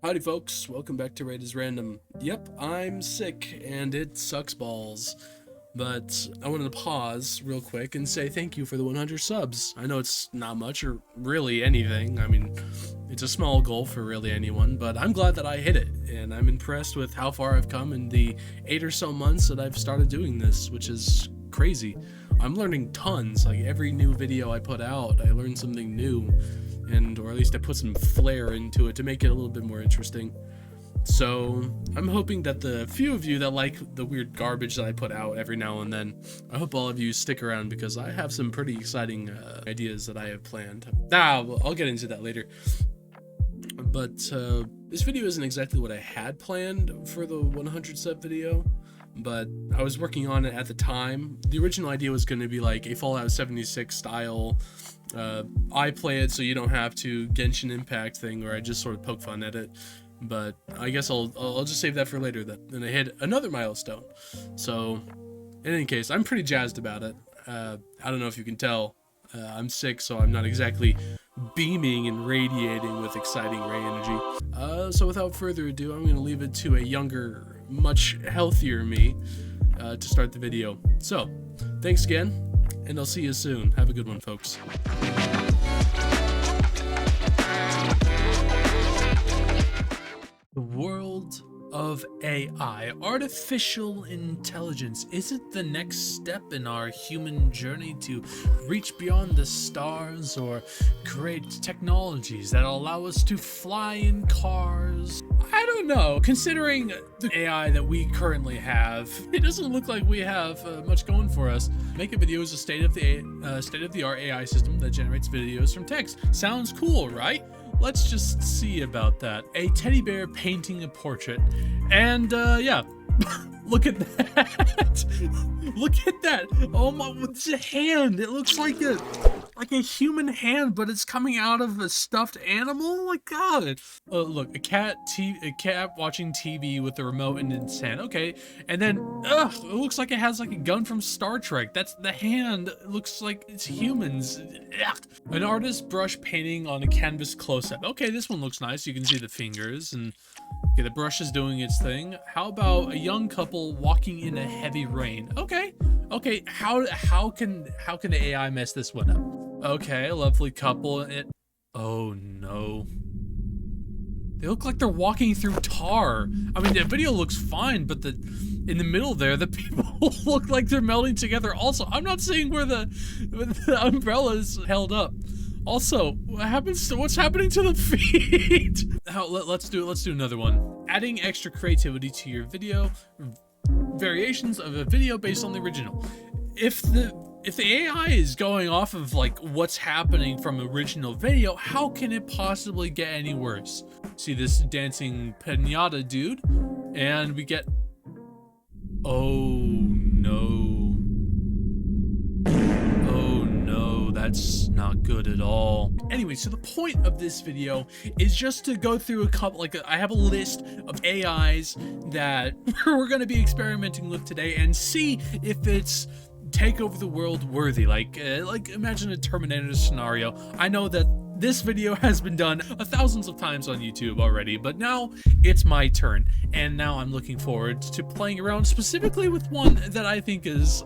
Howdy folks, welcome back to Rate is Random. Yep, I'm sick and it sucks balls, but I wanted to pause real quick and say thank you for the 100 subs. I know it's not much or really anything. I mean, it's a small goal for really anyone, but I'm glad that I hit it, and I'm impressed with how far I've come in the 8 or so months that I've started doing this, which is crazy. I'm learning tons. Like every new video I put out, I learn something new, or at least I put some flair into it to make it a little bit more interesting. So I'm hoping that the few of you that like the weird garbage that I put out every now and then, I hope all of you stick around because I have some pretty exciting ideas that I have planned. I'll get into that later. But this video isn't exactly what I had planned for the 100 sub video, but I was working on it at the time. The original idea was going to be like a Fallout 76 style I play it so you don't have to Genshin Impact thing where I just sort of poke fun at it, but I guess I'll just save that for later. Then I hit another milestone. So in any case, I'm pretty jazzed about it. I don't know if you can tell, I'm sick, so I'm not exactly beaming and radiating with exciting ray energy. So without further ado, I'm going to leave it to a younger, much healthier me to start the video. So thanks again, and I'll see you soon. Have a good one, folks. The world of AI, artificial intelligence, is it the next step in our human journey to reach beyond the stars or create technologies that allow us to fly in cars? I don't know. Considering the AI that we currently have, it doesn't look like we have much going for us. Make a Video is a state-of-the-art AI system that generates videos from text. Sounds cool, right? Let's just see about that. A teddy bear painting a portrait, and yeah, look at that. Look at that. Oh my, it's a hand. It looks like a human hand, but it's coming out of a stuffed animal. Oh my god. Look, a cat watching TV with the remote in its hand. Okay, and then it looks like it has like a gun from Star Trek. That's the hand. It looks like it's humans. Ugh. An artist brush painting on a canvas close-up. Okay, this one looks nice. You can see the fingers, and okay, the brush is doing its thing. How about a young couple walking in a heavy rain? Okay, how can the AI mess this one up? Okay, a lovely couple. Oh no. They look like they're walking through tar. I mean, the video looks fine, but in the middle there, the people look like they're melding together. Also, I'm not seeing where the umbrella is held up. Also, what's happening to the feet? Let's do another one. Adding extra creativity to your video. Variations of a video based on the original. If the AI is going off of like what's happening from original video, how can it possibly get any worse? See this dancing piñata dude, and we get, oh no. Oh no, that's not good at all. Anyway, so the point of this video is just to go through a couple, I have a list of AIs that we're gonna be experimenting with today and see if it's take over the world worthy. Like imagine a Terminator scenario. I know that this video has been done thousands of times on YouTube already, but now it's my turn, and now I'm looking forward to playing around specifically with one that I think is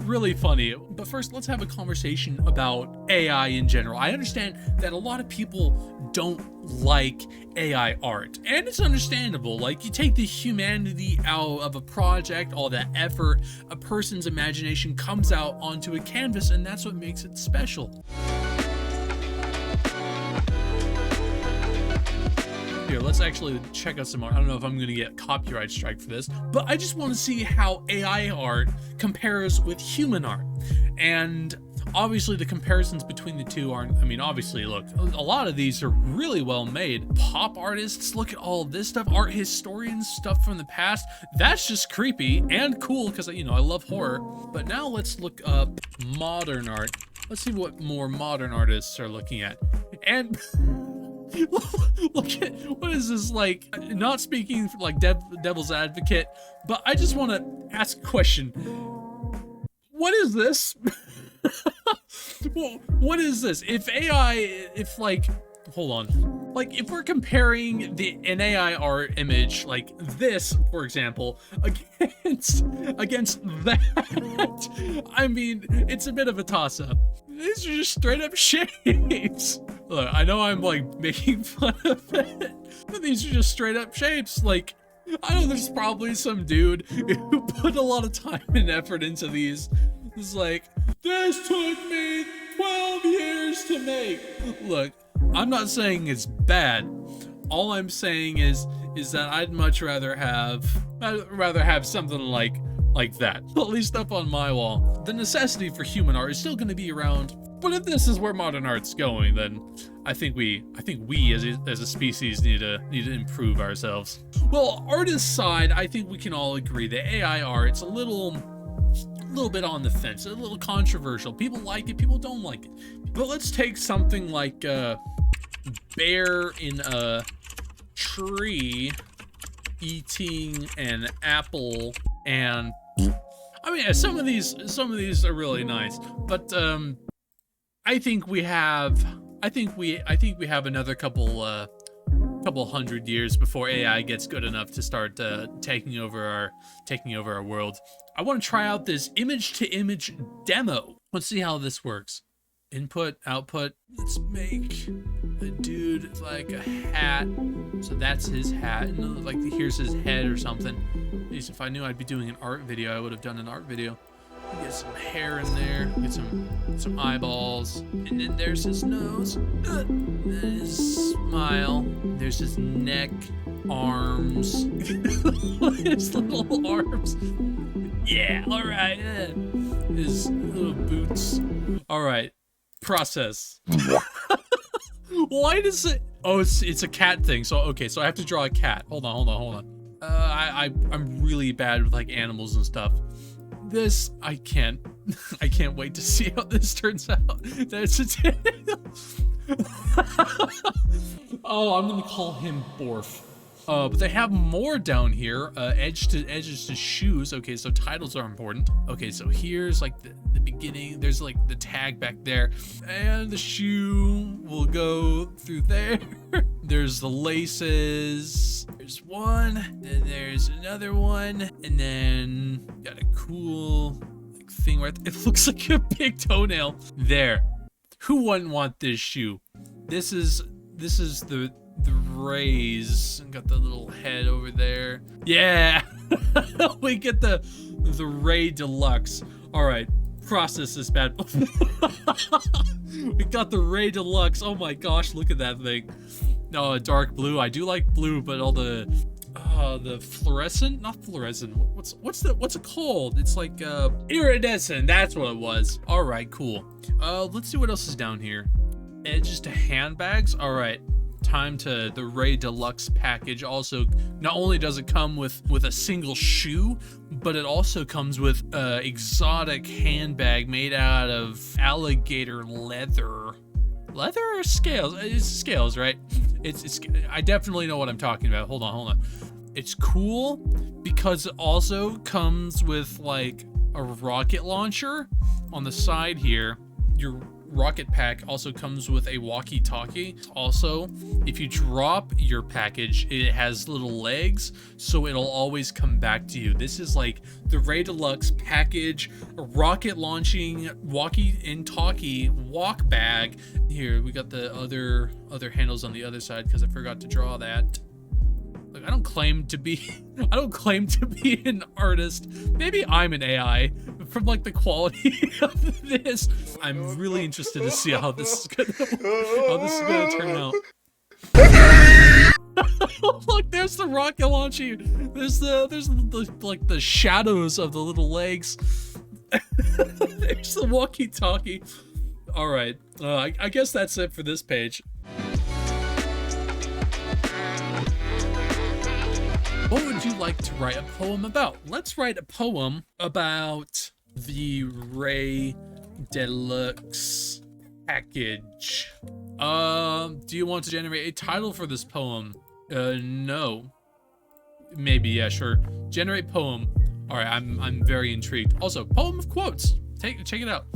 really funny. But first, let's have a conversation about AI in general. I understand that a lot of people don't like AI art, and it's understandable. Like, you take the humanity out of a project, all that effort, a person's imagination comes out onto a canvas, and that's what makes it special. Here, let's actually check out some more. I don't know if I'm gonna get copyright strike for this, but I just want to see how AI art compares with human art. And obviously the comparisons between the two aren't, I mean, obviously, look, a lot of these are really well made. Pop artists, look at all this stuff. Art historians, stuff from the past. That's just creepy and cool because, you know, I love horror. But now let's look up modern art. Let's see what more modern artists are looking at. And look at, what is this, like, not speaking like devil's advocate, but I just want to ask a question. What is this? What is this? If hold on. Like, if we're comparing an AI art image like this, for example, against that, I mean, it's a bit of a toss-up. These are just straight up shapes. Look, I know I'm like making fun of it, but these are just straight up shapes. Like, I know there's probably some dude who put a lot of time and effort into these. It's like, this took me 12 years to make. Look, I'm not saying it's bad. All I'm saying is that I'd much rather have something like that, at least up on my wall. The necessity for human art is still going to be around, but if this is where modern art's going, then I think we as a species need to improve ourselves. Well, artist side, I think we can all agree that AI art's a little bit on the fence, a little controversial. People like it, people don't like it. But let's take something like a bear in a tree eating an apple, and I mean, some of these are really nice, but I think we have another couple hundred years before AI gets good enough to start taking over our world. I want to try out this image-to-image demo. Let's see how this works. Input, output. Let's make a dude like a hat. So that's his hat. And like here's his head or something. At least if I knew I'd be doing an art video, I would have done an art video. Get some hair in there. Get some eyeballs. And then there's his nose. Then his smile. There's his neck, arms. His little arms. Yeah, all right. His little boots. All right. Process. Why does it? Oh, it's a cat thing. So okay, so I have to draw a cat. Hold on. I'm really bad with like animals and stuff. This I can't wait to see how this turns out. That's a tail. Oh, I'm gonna call him Borf. But they have more down here. Edges to shoes. Okay, so titles are important. Okay, so here's like the beginning. There's like the tag back there, and the shoe will go through there. There's the laces. There's one, then there's another one, and then got a cool like thing where it looks like a big toenail. There. Who wouldn't want this shoe? This is the rays. Got the little head over there. Yeah. We get the Ray Deluxe. All right, process this bad. We got the Ray Deluxe. Oh my gosh, look at that thing. Oh, dark blue. I do like blue, but all the fluorescent, not fluorescent. What's it called? It's like iridescent. That's what it was. All right, cool. Let's see what else is down here. Edges to handbags. All right. Time to the Ray Deluxe package. Also, not only does it come with a single shoe, but it also comes with exotic handbag made out of alligator leather. Leather or scales? It's scales, right? It's I definitely know what I'm talking about. Hold on. It's cool because it also comes with like a rocket launcher on the side here. Your rocket pack also comes with a walkie-talkie. Also, if you drop your package, it has little legs, so it'll always come back to you. This is like the Ray Deluxe package, rocket launching walkie and talkie walk bag. Here we got the other handles on the other side because I forgot to draw that. Look, I don't claim to be an artist. Maybe I'm an AI. From like the quality of this, I'm really interested to see how this is gonna turn out. Look, there's the rocket launching. There's like the shadows of the little legs. There's the walkie-talkie. All right, I guess that's it for this page. What would you like to write a poem about? Let's write a poem about the Ray Deluxe package. Do you want to generate a title for this poem? No. Maybe, yeah, sure. Generate poem. All right, I'm very intrigued. Also, poem of quotes. Check it out.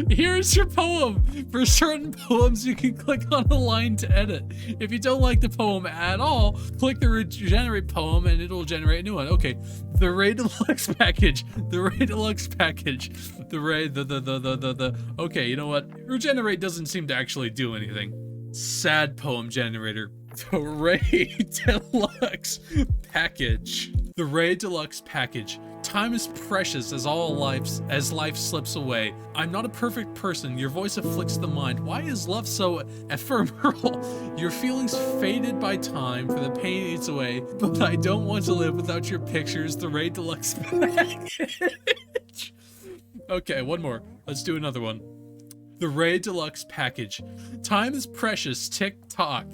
Here's your poem. For certain poems, you can click on a line to edit. If you don't like the poem at all, click the regenerate poem and it'll generate a new one. Okay, the Ray Deluxe package. The Ray Deluxe package. The Ray, okay, you know what? Regenerate doesn't seem to actually do anything. Sad poem generator. The Ray Deluxe package. The Ray Deluxe package. Time is precious as life slips away. I'm not a perfect person. Your voice afflicts the mind. Why is love so ephemeral? Your feelings faded by time, for the pain eats away. But I don't want to live without your pictures. The Ray Deluxe package. Okay, one more. Let's do another one. The Ray Deluxe package. Time is precious. Tick-tock.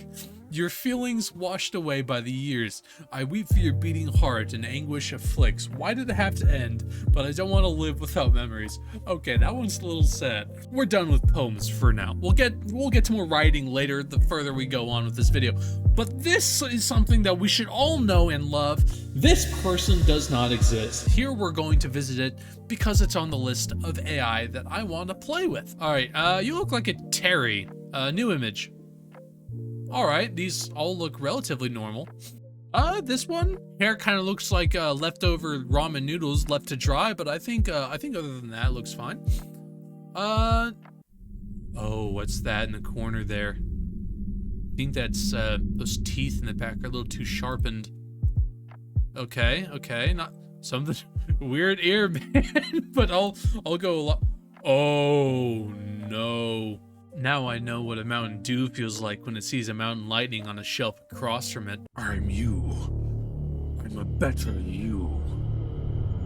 Your feelings washed away by the years. I weep for your beating heart and anguish afflicts. Why did it have to end? But I don't want to live without memories. Okay, that one's a little sad. We're done with poems for now. We'll get to more writing later the further we go on with this video. But this is something that we should all know and love. This person does not exist. Here we're going to visit it because it's on the list of AI that I want to play with. All right, you look like a Terry. New image. Alright, these all look relatively normal. This one, hair kind of looks like leftover ramen noodles left to dry, but I think other than that, it looks fine. Oh, what's that in the corner there? I think that's those teeth in the back are a little too sharpened. Okay, not something weird ear, man. But I'll go a lot. Oh no. Now I know what a Mountain Dew feels like when it sees a mountain lightning on a shelf across from it. I'm you. I'm a better you.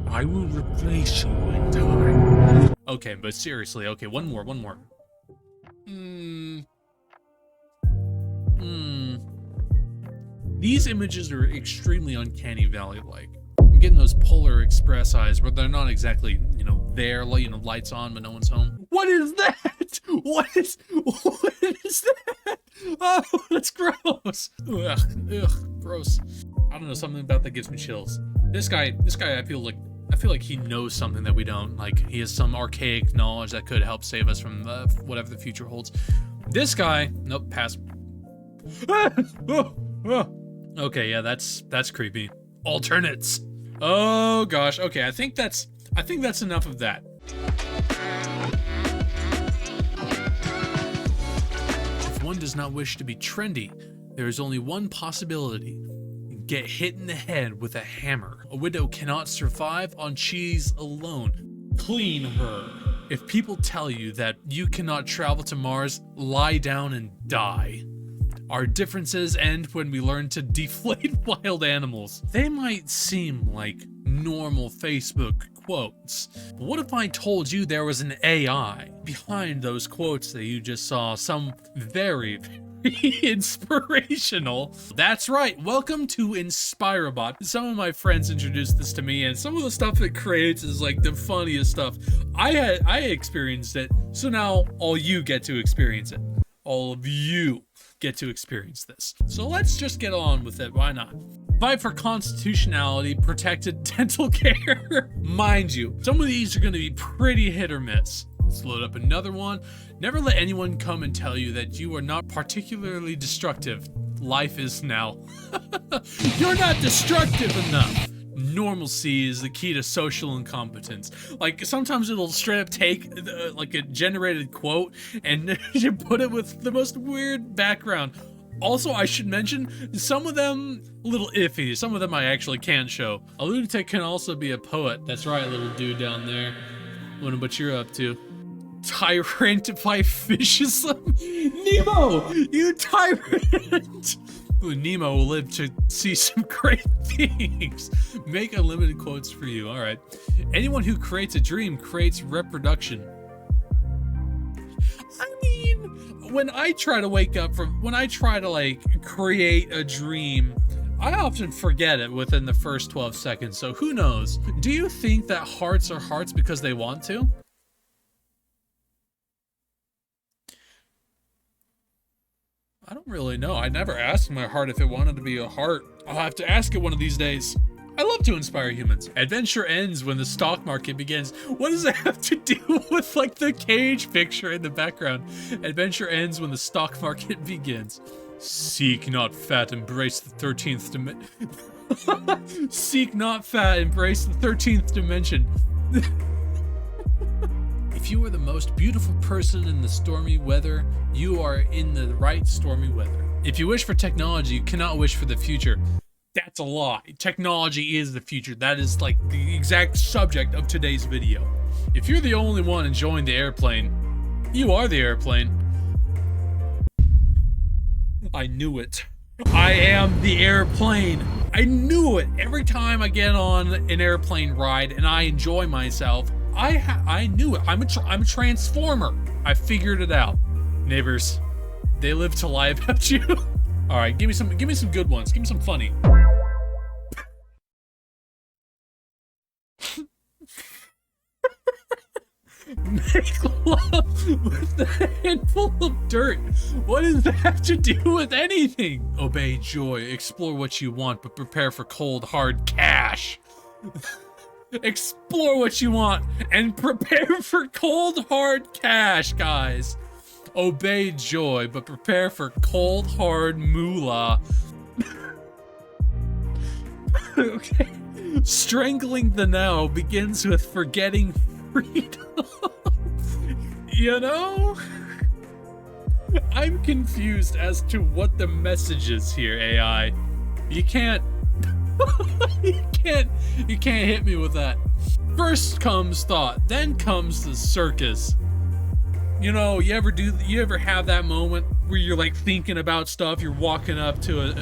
I will replace you in time. Okay, but seriously, okay, one more. These images are extremely Uncanny Valley-like. I'm getting those Polar Express eyes where they're not exactly, there, lights on, but no one's home. What is that? What is that? Oh, that's gross. Ugh, gross. I don't know, something about that gives me chills. This guy, I feel like he knows something that we don't. Like, he has some archaic knowledge that could help save us from whatever the future holds. This guy, nope, pass. Okay, yeah, that's creepy. Alternates. Oh gosh. Okay, I think that's enough of that. If one does not wish to be trendy, there is only one possibility. Get hit in the head with a hammer. A widow cannot survive on cheese alone. Clean her. If people tell you that you cannot travel to Mars, lie down and die. Our differences end when we learn to deflate wild animals. They might seem like normal Facebook quotes, but what if I told you there was an AI behind those quotes that you just saw? Some very inspirational. That's right, welcome to Inspirationbot. Some of my friends introduced this to me, and some of the stuff it creates is like the funniest stuff. I experienced it, so now all you get to experience it. All of you get to experience this. So let's just get on with it, why not? Fight for constitutionality, protected dental care. Mind you, some of these are gonna be pretty hit or miss. Let's load up another one. Never let anyone come and tell you that you are not particularly destructive. Life is now. You're not destructive enough. Normalcy is the key to social incompetence. Like, sometimes it'll straight up take like a generated quote and you put it with the most weird background. Also, I should mention, some of them a little iffy. Some of them I actually can't show. A lunatic can also be a poet. That's right, little dude down there. Wonder what you're up to. Tyrantify fishism? Nemo, you tyrant! Nemo will live to see some great things. Make unlimited quotes for you. All right. Anyone who creates a dream creates reproduction. I mean, when I try to like create a dream, I often forget it within the first 12 seconds. So who knows? Do you think that hearts are hearts because they want to? I don't really know. I never asked my heart if it wanted to be a heart. I'll have to ask it one of these days. I love to inspire humans. Adventure ends when the stock market begins. What does that have to do with like the cage picture in the background? Adventure ends when the stock market begins. Seek not fat, embrace the 13th dimension. Seek not fat, embrace the 13th dimension. If you are the most beautiful person in the stormy weather, you are in the right stormy weather. If you wish for technology, you cannot wish for the future. That's a lie. Technology is the future. That is like the exact subject of today's video. If you're the only one enjoying the airplane, you are the airplane. I knew it. I am the airplane. I knew it. Every time I get on an airplane ride and I enjoy myself, I knew it. I'm a transformer. I figured it out. Neighbors, they live to lie about you. All right, give me some good ones. Give me some funny. Make love with a handful of dirt. What does that have to do with anything? Obey joy. Explore what you want, but prepare for cold, hard cash. Explore what you want and prepare for cold, hard cash, guys. Obey joy, but prepare for cold, hard moolah. Okay. Strangling the now begins with forgetting freedom. You know? I'm confused as to what the message is here, AI. You can't you can't hit me with that. First comes thought, then comes the circus. You know, you ever have that moment where you're like thinking about stuff, you're walking up to a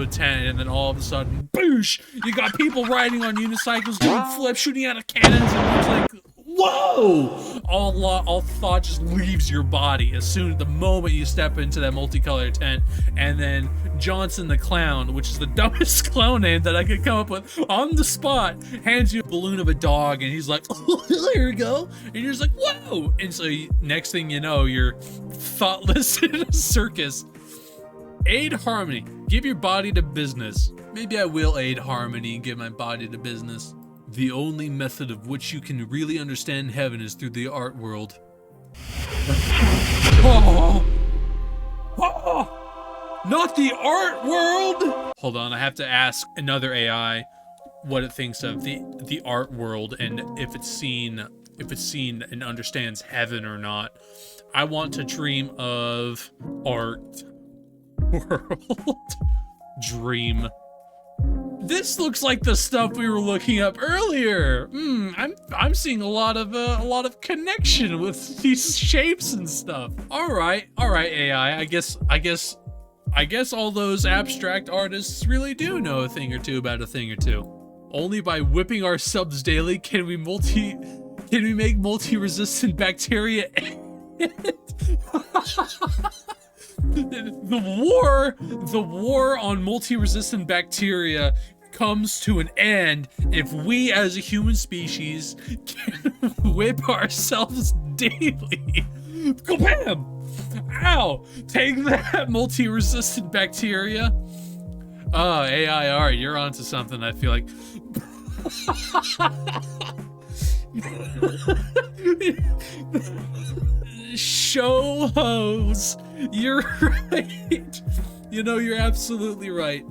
tent, and then all of a sudden, boosh, you got people riding on unicycles, doing flips, shooting out of cannons, and it's like, whoa! All thought just leaves your body as soon as the moment you step into that multicolored tent. And then Johnson the Clown, which is the dumbest clown name that I could come up with, on the spot, hands you a balloon of a dog, and he's like, oh, here we go. And you're just like, whoa! And so next thing you know, you're thoughtless in a circus. Aid harmony. Give your body to business. Maybe I will aid harmony and give my body to business. The only method of which you can really understand heaven is through the art world. Oh, not the art world! Hold on, I have to ask another AI what it thinks of the art world and if it's seen and understands heaven or not. I want to dream of art world. Dream. This looks like the stuff we were looking up earlier. I'm seeing a lot of connection with these shapes and stuff. All right, AI. I guess all those abstract artists really do know a thing or two about a thing or two. Only by whipping our subs daily can we make multi-resistant bacteria. The war on multi-resistant bacteria comes to an end if we as a human species can whip ourselves daily. Kabam! Ow! Take that, multi-resistant bacteria. Oh, AI art, you're onto something, I feel like. Show hose. You're right. You know, you're absolutely right.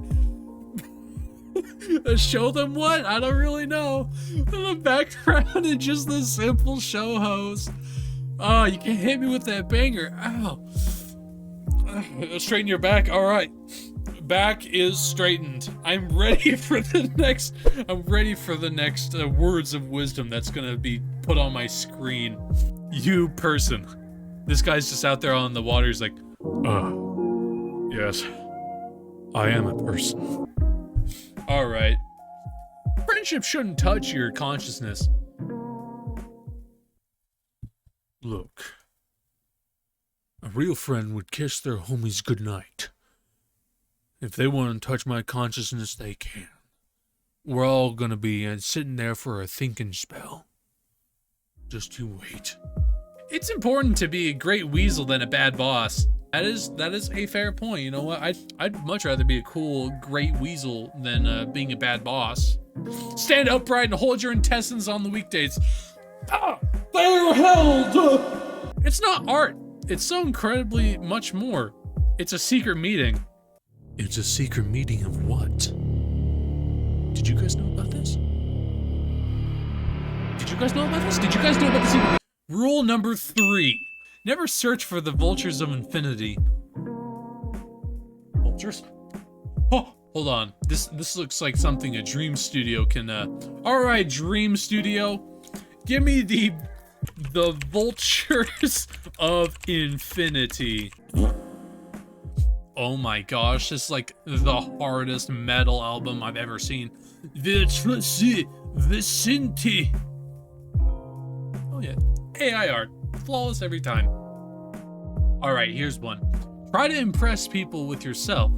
Show them what? I don't really know. The background is just the simple show hose. Oh, you can hit me with that banger. Ow. Straighten your back. All right. Back is straightened. I'm ready for the next words of wisdom that's gonna be put on my screen. You person. This guy's just out there on the water. He's like, yes, I am a person. All right. Friendship shouldn't touch your consciousness. Look, a real friend would kiss their homies goodnight. If they want to touch my consciousness, they can. We're all gonna be sitting there for a thinking spell. Just you wait. It's important to be a great weasel than a bad boss. That is a fair point. You know what? I'd much rather be a cool, great weasel than being a bad boss. Stand upright and hold your intestines on the weekdays. Ah, they're held! It's not art. It's so incredibly much more. It's a secret meeting. It's a secret meeting of what? Did you guys know about this? Did you guys know about this? Did you guys know about the secret? Rule number 3. Never search for the vultures of infinity. Vultures? Oh, hold on. This looks like something a Dream Studio can, Alright, Dream Studio. Give me the vultures of infinity. Oh my gosh, this is like the hardest metal album I've ever seen. Vicinity. Oh yeah, AI art. Flawless every time. Alright, here's one. Try to impress people with yourself.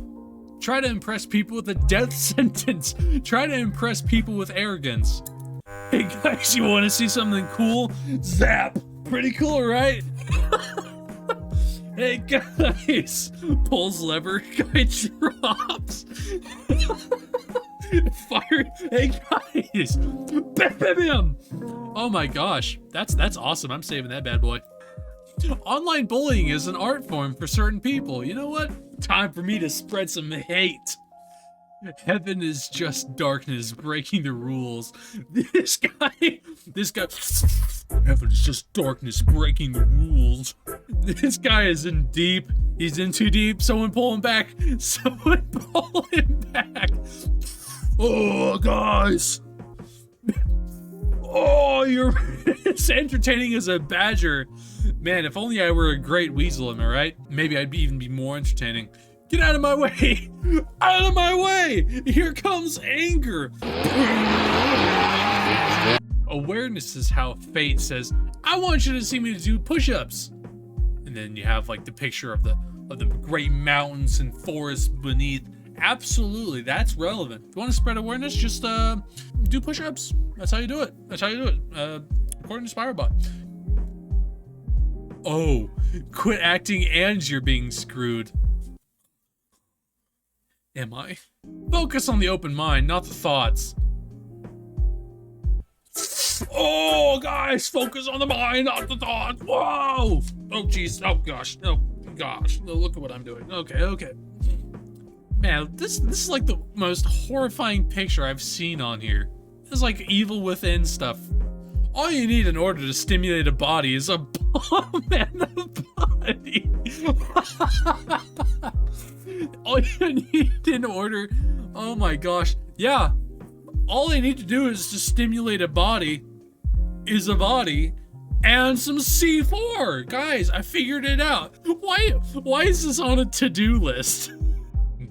Try to impress people with a death sentence. Try to impress people with arrogance. Hey guys, you want to see something cool? Zap! Pretty cool, right? Hey guys! Pulls lever, guy drops. Fire! Hey guys! Bam, bam, bam! Oh my gosh, that's awesome. I'm saving that bad boy. Online bullying is an art form for certain people. You know what? Time for me to spread some hate. Heaven is just darkness breaking the rules. This guy. Heaven is just darkness breaking the rules. This guy is in deep. He's in too deep. Someone pull him back. Someone pull him back. Oh, guys. Oh, you're as entertaining as a badger. Man, if only I were a great weasel, am I right? Maybe I'd even be more entertaining. Get out of my way! Out of my way! Here comes anger! Awareness is how fate says, I want you to see me do push-ups. And then you have like the picture of the great mountains and forests beneath. Absolutely, that's relevant. If you want to spread awareness, just do push-ups. That's how you do it. That's how you do it. According to Inspirationbot. Oh, quit acting and you're being screwed. Am I? Focus on the open mind, not the thoughts. Oh, guys, focus on the mind, not the thoughts. Whoa! Oh, jeez. Oh, gosh. Oh, gosh. No, look at what I'm doing. Okay. Man, this is like the most horrifying picture I've seen on here. It's like evil within stuff. All you need in order to stimulate a body is a bomb and a body. All you need in order, oh my gosh, yeah. All they need to do is to stimulate a body, and some C4. Guys, I figured it out. Why is this on a to-do list?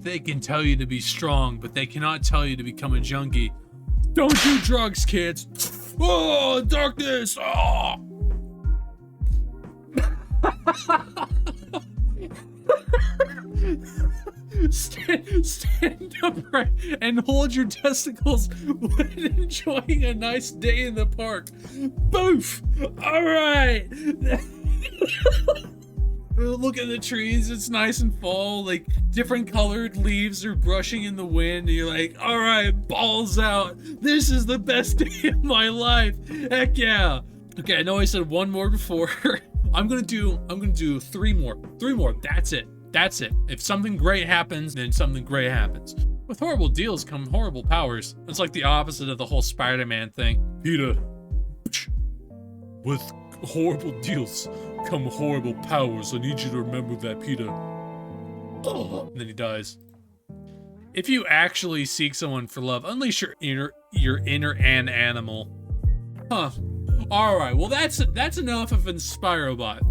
They can tell you to be strong, but they cannot tell you to become a junkie. Don't do drugs, kids. Oh, darkness! Oh! Stand upright and hold your testicles when enjoying a nice day in the park. Boof! Alright! Look at the trees, it's nice and fall, like different colored leaves are brushing in the wind, and you're like, alright, balls out. This is the best day of my life. Heck yeah. Okay, I know I said one more before. I'm gonna do 3 more. 3 more. That's it. If something great happens, then something great happens. With horrible deals come horrible powers. It's like the opposite of the whole Spider-Man thing. Peter, with horrible deals come horrible powers. I need you to remember that, Peter. And then he dies. If you actually seek someone for love, unleash your inner animal. Huh. Alright, well that's enough of Inspirobot.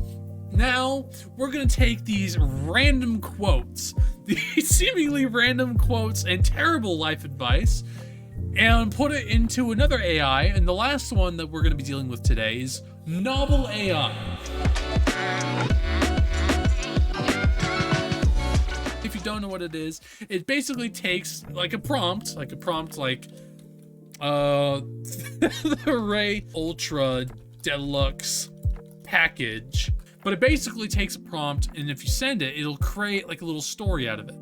Now, we're gonna take these random quotes, these seemingly random quotes and terrible life advice, and put it into another AI, and the last one that we're gonna be dealing with today is Novel Aeon. If you don't know what it is, it basically takes like a prompt like the Ray Ultra Deluxe package, But it basically takes a prompt, and if you send it, it'll create like a little story out of it.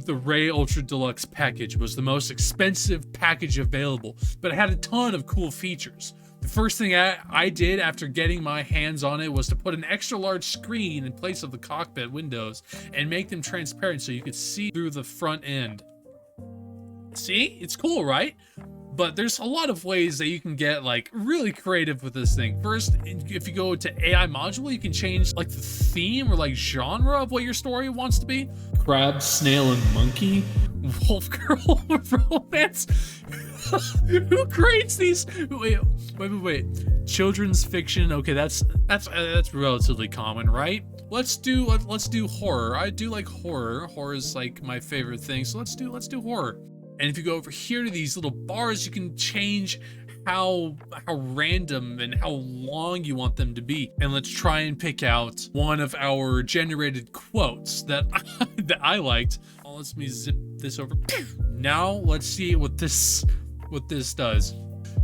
The Ray Ultra Deluxe package was the most expensive package available, but it had a ton of cool features. The first thing I did after getting my hands on it was to put an extra large screen in place of the cockpit windows and make them transparent so you could see through the front end. See? It's cool, right? But there's a lot of ways that you can get like really creative with this thing. First, if you go to AI module, you can change like the theme or like genre of what your story wants to be. Crab, snail, and monkey, wolf girl romance. Who creates these? Wait. Children's fiction. Okay, that's relatively common, right? Let's do horror. I do like horror. Horror is like my favorite thing. So let's do horror. And if you go over here to these little bars, you can change how random and how long you want them to be. And let's try and pick out one of our generated quotes that I liked. Oh, let me zip this over. Now let's see what this does.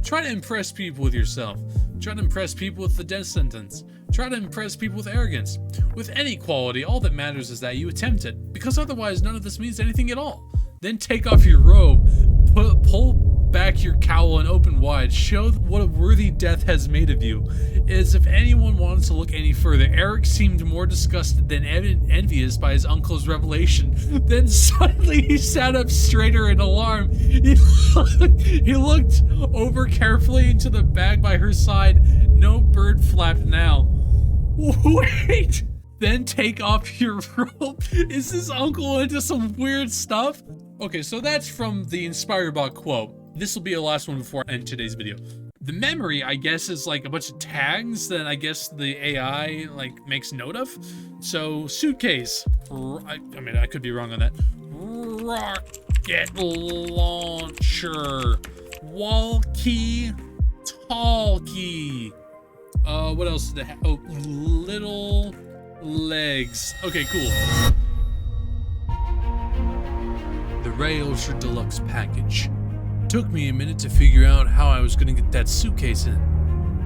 Try to impress people with yourself. Try to impress people with the death sentence. Try to impress people with arrogance. With any quality, all that matters is that you attempt it, because otherwise none of this means anything at all. Then take off your robe, pull back your cowl and open wide, show what a worthy death has made of you. As if anyone wanted to look any further, Eric seemed more disgusted than envious by his uncle's revelation. Then suddenly he sat up straighter in alarm. He looked over carefully into the bag by her side. No bird flapped now. Wait! Then take off your robe. Is this uncle into some weird stuff? Okay, so that's from the Inspirationbot quote. This will be the last one before I end today's video. The memory, I guess, is like a bunch of tags that I guess the AI like makes note of. So suitcase. I mean, I could be wrong on that. Rocket launcher. Walkie talkie. What else did they have? Oh, little legs. Okay, cool. The Ray Ultra Deluxe package. Took me a minute to figure out how I was gonna get that suitcase in.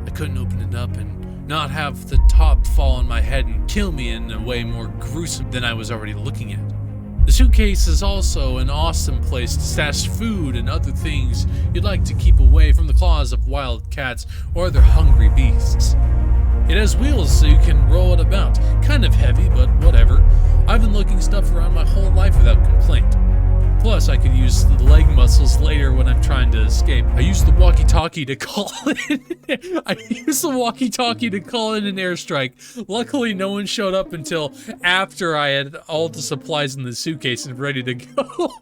I couldn't open it up and not have the top fall on my head and kill me in a way more gruesome than I was already looking at. The suitcase is also an awesome place to stash food and other things you'd like to keep away from the claws of wild cats or other hungry beasts. It has wheels so you can roll it about. Kind of heavy, but whatever. I've been lugging stuff around my whole life without complaint. Plus, I can use the leg muscles later when I'm trying to escape. I used the walkie-talkie to call in. An airstrike. Luckily, no one showed up until after I had all the supplies in the suitcase and ready to go.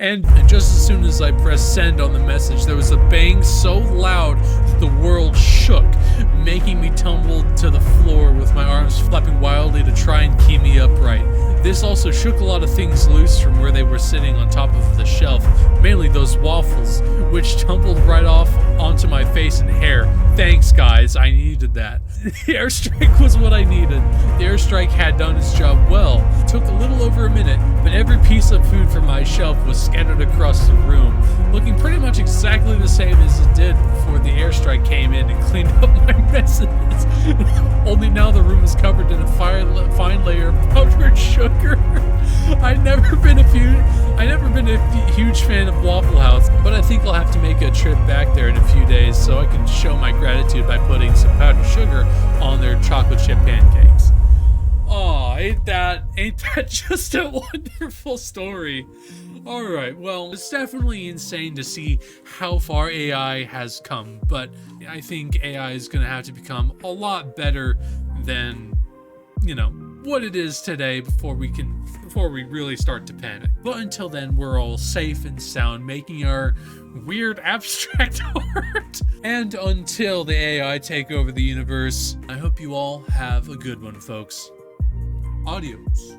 and just as soon as I pressed send on the message, there was a bang so loud that the world shook, making me tumble to the floor with my arms flapping wildly to try and keep me upright. This also shook a lot of things loose from where they were sitting on top of the shelf, mainly those waffles, which tumbled right off onto my face and hair. Thanks, guys, I needed that. The airstrike was what I needed. The airstrike had done its job well. It took a little over a minute, but every piece of food from my shelf was scattered across the room, looking pretty much exactly the same as it did before the airstrike came in and cleaned up my messes. Only now the room is covered in a fine layer of powdered sugar. I've never been a huge fan of Waffle House, but I think I'll have to make a trip back there in a few days so I can show my gratitude by putting some powdered sugar on their chocolate chip pancakes. Oh, ain't that just a wonderful story? Alright, well, it's definitely insane to see how far AI has come, but I think AI is going to have to become a lot better than, you know, what it is today before we really start to panic. But until then, we're all safe and sound making our weird abstract art. And until the AI take over the universe, I hope you all have a good one, folks. Adios.